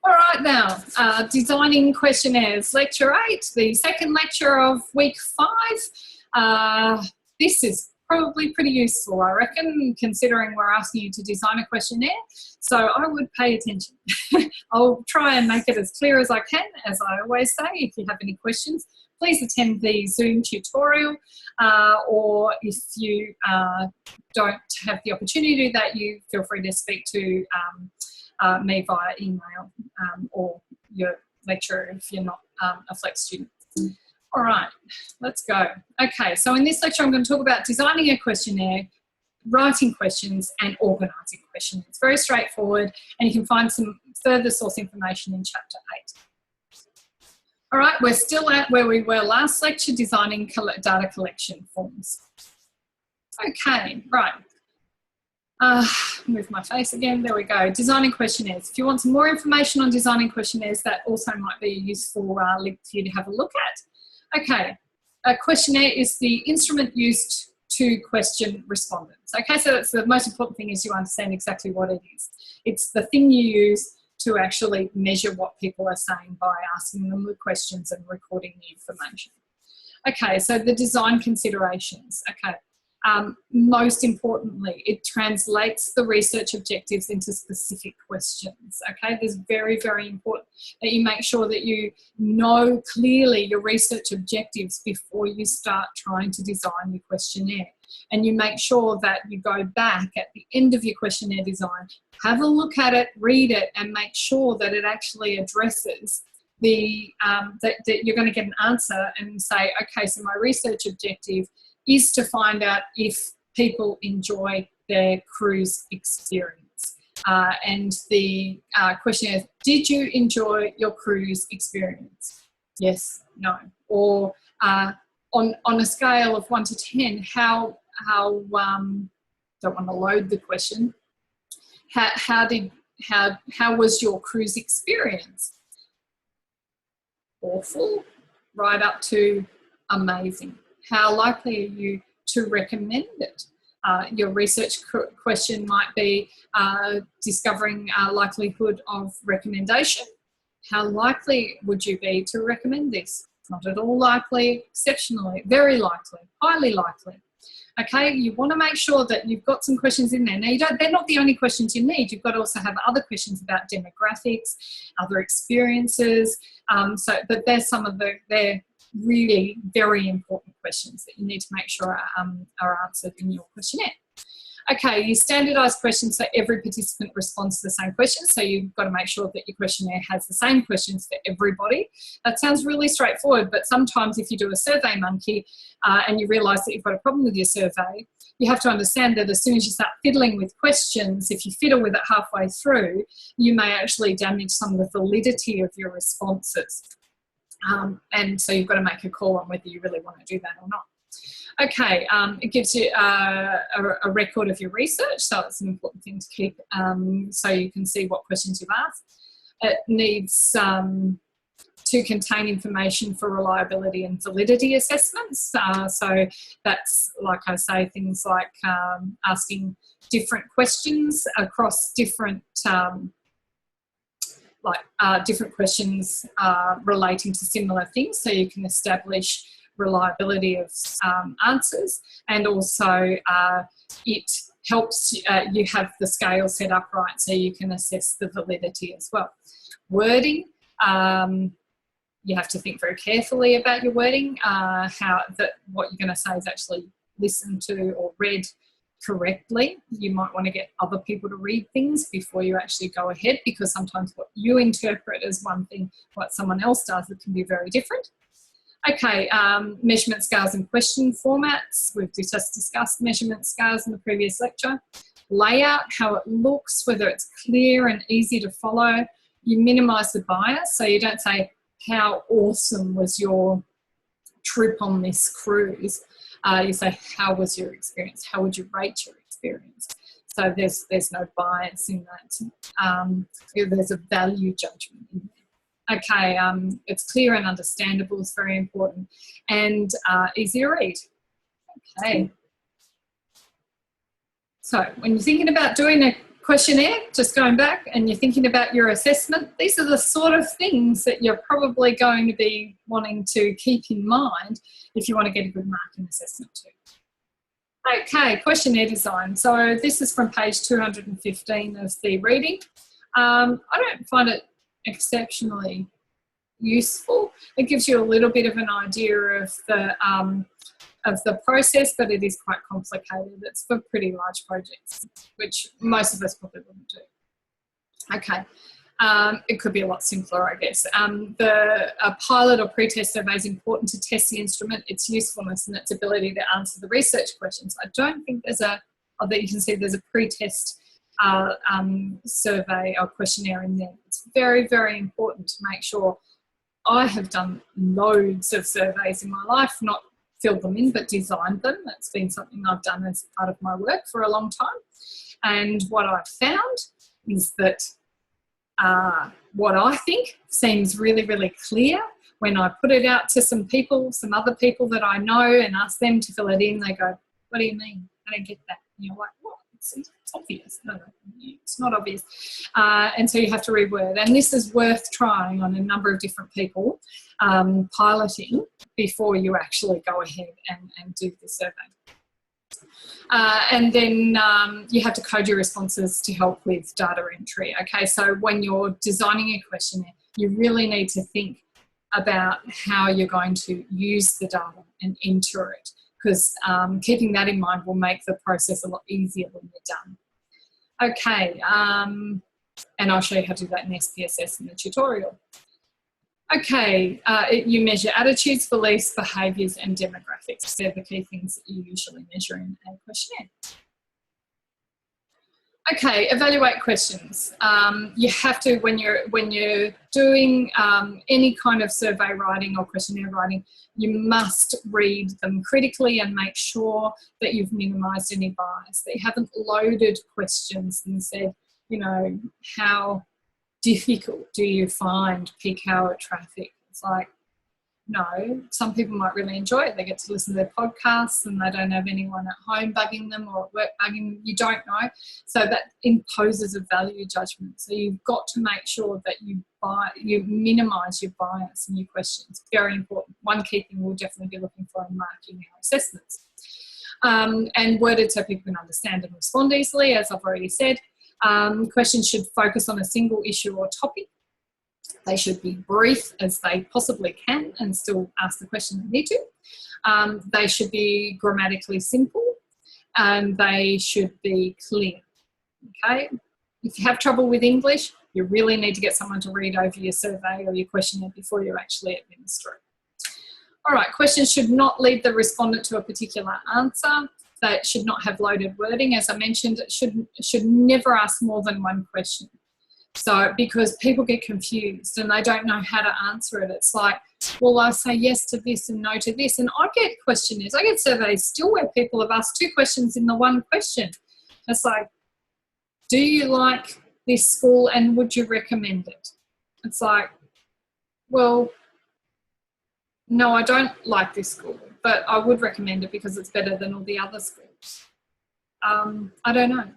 All right now, designing questionnaires, lecture 8, the second lecture of week 5. This is probably pretty useful, I reckon, considering we're asking you to design a questionnaire. So I would pay attention. I'll try and make it as clear as I can, as I always say. If you have any questions, please attend the Zoom tutorial, or if you don't have the opportunity to do that, you feel free to speak to me via email or your lecturer if you're not a flex student. All right, let's go. Okay, so in this lecture I'm going to talk about designing a questionnaire, writing questions and organising questions. It's very straightforward and you can find some further source information in chapter 8. All right, we're still at where we were last lecture, designing data collection forms. Okay, right. Move my face again, there we go. Designing questionnaires. If you want some more information on designing questionnaires, that also might be a useful link for you to have a look at. Okay, a questionnaire is the instrument used to question respondents. Okay, so that's the most important thing, is you understand exactly what it is. It's the thing you use to actually measure what people are saying by asking them the questions and recording the information. Okay, so the design considerations. Okay. Most importantly, it translates the research objectives into specific questions. Okay, this is very, very important that you make sure that you know clearly your research objectives before you start trying to design your questionnaire. And you make sure that you go back at the end of your questionnaire design, have a look at it, read it, and make sure that it actually addresses the that you're going to get an answer and say, okay, so my research objective is to find out if people enjoy their cruise experience. And the question is, did you enjoy your cruise experience? Yes, no. Or on a scale of 1 to 10, how don't want to load the question, how was your cruise experience? Awful, right up to amazing. How likely are you to recommend it? Your research question might be discovering likelihood of recommendation. How likely would you be to recommend this? Not at all likely, exceptionally, very likely, highly likely. Okay, you want to make sure that you've got some questions in there. Now, they're not the only questions you need. You've got to also have other questions about demographics, other experiences. But there's some of they're really very important questions that you need to make sure are answered in your questionnaire. Okay, you standardise questions so every participant responds to the same questions. So you've got to make sure that your questionnaire has the same questions for everybody. That sounds really straightforward, but sometimes if you do a survey monkey and you realise that you've got a problem with your survey, you have to understand that as soon as you start fiddling with questions, if you fiddle with it halfway through, you may actually damage some of the validity of your responses. And so you've got to make a call on whether you really want to do that or not. Okay, it gives you a record of your research, so it's an important thing to keep so you can see what questions you've asked. It needs to contain information for reliability and validity assessments. So that's, like I say, things like asking different questions across different different questions relating to similar things, so you can establish reliability of answers, and also it helps you have the scale set up right so you can assess the validity as well. Wording, you have to think very carefully about your wording, what you're going to say is actually listened to or read correctly. You might want to get other people to read things before you actually go ahead, because sometimes what you interpret as one thing, what someone else does, it can be very different. Okay, measurement scales and question formats. We've just discussed measurement scales in the previous lecture. Layout, how it looks, whether it's clear and easy to follow. You minimise the bias, so you don't say, how awesome was your trip on this cruise? You say, how was your experience? How would you rate your experience? So there's no bias in that. There's a value judgment in there. Okay, it's clear and understandable is very important, and easy to read. Okay. So when you're thinking about doing a questionnaire, just going back, and you're thinking about your assessment, these are the sort of things that you're probably going to be wanting to keep in mind if you want to get a good mark in assessment too. Okay, questionnaire design. So this is from page 215 of the reading. I don't find it exceptionally useful. It gives you a little bit of an idea of the process, but it is quite complicated. It's for pretty large projects, which most of us probably wouldn't do. Okay. It could be a lot simpler, I guess. A pilot or pre-test survey is important to test the instrument, its usefulness and its ability to answer the research questions. I don't think there's that you can see there's a pre-test survey or questionnaire in there. It's very, very important to make sure. I have done loads of surveys in my life, not filled them in, but designed them. That's been something I've done as part of my work for a long time. And what I've found is that what I think seems really, really clear when I put it out to some other people that I know, and ask them to fill it in. They go, "What do you mean? I don't get that." And you're like, "What? It's obvious." No, it's not obvious. And so you have to reword. And this is worth trying on a number of different people, piloting, before you actually go ahead and do the survey. And then you have to code your responses to help with data entry. Okay, so when you're designing a questionnaire, you really need to think about how you're going to use the data and enter it, because keeping that in mind will make the process a lot easier when you're done. Okay, and I'll show you how to do that in SPSS in the tutorial. Okay, you measure attitudes, beliefs, behaviours and demographics. They're the key things that you usually measure in a questionnaire. Okay, evaluate questions. You have to, when you're doing any kind of survey writing or questionnaire writing, you must read them critically and make sure that you've minimised any bias, that you haven't loaded questions and said, you know, how difficult do you find peak hour traffic? It's like, no, some people might really enjoy it. They get to listen to their podcasts and they don't have anyone at home bugging them or at work bugging them. You don't know. So that imposes a value judgment. So you've got to make sure that you minimise your bias in your questions. Very important. One key thing we'll definitely be looking for in marking our assessments. And worded so people can understand and respond easily, as I've already said. Questions should focus on a single issue or topic. They should be brief as they possibly can and still ask the question they need to. They should be grammatically simple and they should be clear. Okay? If you have trouble with English, you really need to get someone to read over your survey or your questionnaire before you actually administer it. All right, questions should not lead the respondent to a particular answer. They should not have loaded wording. As I mentioned, it should never ask more than one question. So, because people get confused and they don't know how to answer it. It's like, well, I say yes to this and no to this. And I get questionnaires, I get surveys still where people have asked two questions in the one question. It's like, do you like this school and would you recommend it? It's like, well, no, I don't like this school, but I would recommend it because it's better than all the other schools. I don't know.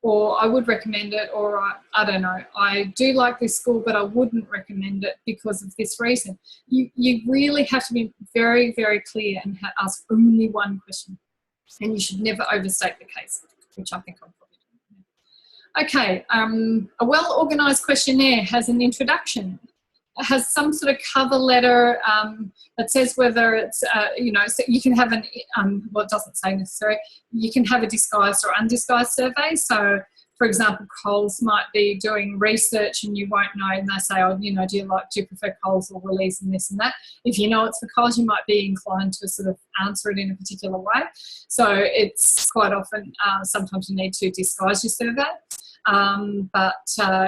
Or I would recommend it, or I don't know. I do like this school, but I wouldn't recommend it because of this reason. You really have to be very, very clear and ask only one question. And you should never overstate the case, which I think I'm probably doing. Okay, a well-organised questionnaire has an introduction. It has some sort of cover letter that says whether it's, you know, so you can have well, it doesn't say necessarily, you can have a disguised or undisguised survey. So, for example, Coles might be doing research and you won't know, and they say, oh, you know, do you prefer Coles or Woolies and this and that. If you know it's for Coles, you might be inclined to sort of answer it in a particular way. So it's quite often, sometimes you need to disguise your survey. But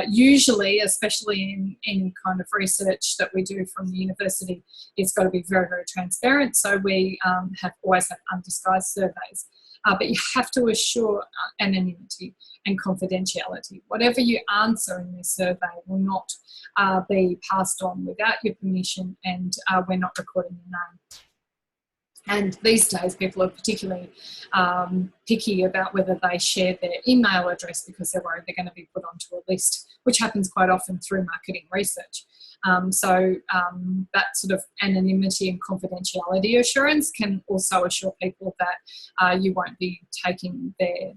usually, especially in any kind of research that we do from the university, it's got to be very, very transparent. So we always have undisguised surveys. But you have to assure anonymity and confidentiality. Whatever you answer in this survey will not be passed on without your permission, and we're not recording your name. And these days, people are particularly picky about whether they share their email address because they're worried they're going to be put onto a list, which happens quite often through marketing research. That sort of anonymity and confidentiality assurance can also assure people that you won't be taking their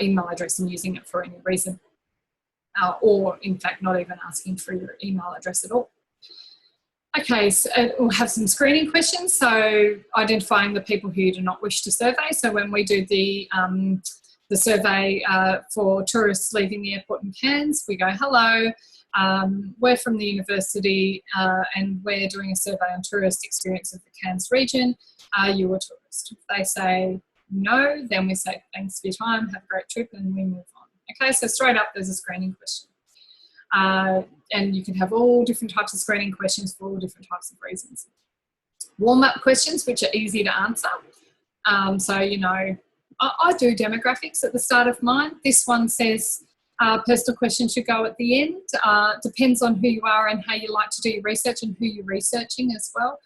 email address and using it for any reason, or in fact not even asking for your email address at all. Okay, so we'll have some screening questions. So identifying the people who you do not wish to survey. So when we do the survey for tourists leaving the airport in Cairns, we go, hello, we're from the university and we're doing a survey on tourist experience of the Cairns region. Are you a tourist? If they say no, then we say thanks for your time, have a great trip, and we move on. Okay, so straight up there's a screening question. And you can have all different types of screening questions for all different types of reasons. Warm-up questions, which are easy to answer. So, you know, I do demographics at the start of mine. This one says personal questions should go at the end. Depends on who you are and how you like to do your research and who you're researching as well.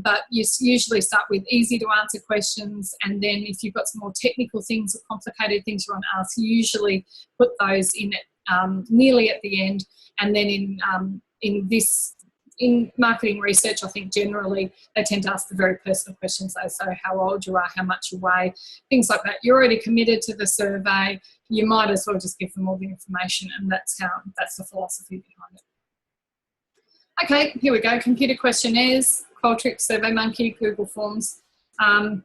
But you usually start with easy to answer questions, and then if you've got some more technical things or complicated things you want to ask, you usually put those in it nearly at the end. And then in marketing research, I think generally they tend to ask the very personal questions. So how old you are, how much you weigh, things like that. You're already committed to the survey. You might as well just give them all the information, and that's the philosophy behind it. Okay, here we go. Computer questionnaires, Qualtrics, SurveyMonkey, Google Forms.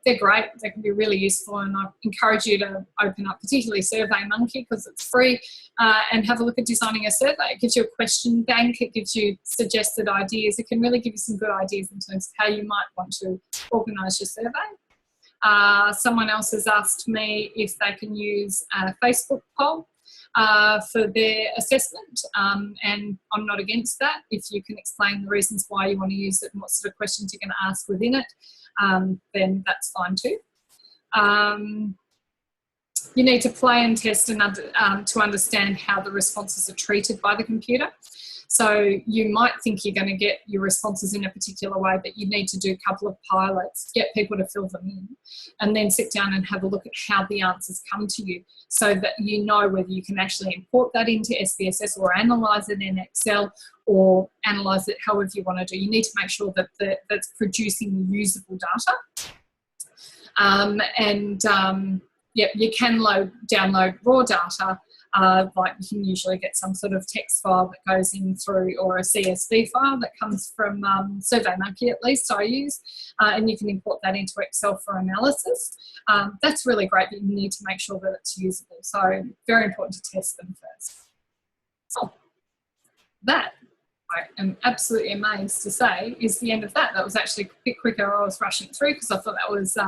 They're great. They can be really useful, and I encourage you to open up particularly SurveyMonkey because it's free, and have a look at designing a survey. It gives you a question bank. It gives you suggested ideas. It can really give you some good ideas in terms of how you might want to organise your survey. Someone else has asked me if they can use a Facebook poll for their assessment, and I'm not against that. If you can explain the reasons why you want to use it and what sort of questions you're going to ask within it, then that's fine too. You need to play and test and to understand how the responses are treated by the computer. So you might think you're going to get your responses in a particular way, but you need to do a couple of pilots, get people to fill them in, and then sit down and have a look at how the answers come to you so that you know whether you can actually import that into SPSS or analyse it in Excel or analyse it however you want to do. You need to make sure that that's producing usable data. Yeah, you can download raw data. Like you can usually get some sort of text file that goes in through, or a CSV file that comes from SurveyMonkey, at least I use, and you can import that into Excel for analysis. That's really great, but you need to make sure that it's usable. So very important to test them first. Oh, that I am absolutely amazed to say is the end of that. That was actually a bit quicker. I was rushing through because I thought that was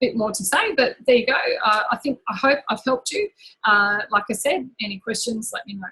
bit more to say, but there you go. I hope I've helped you. Like I said, any questions, let me know.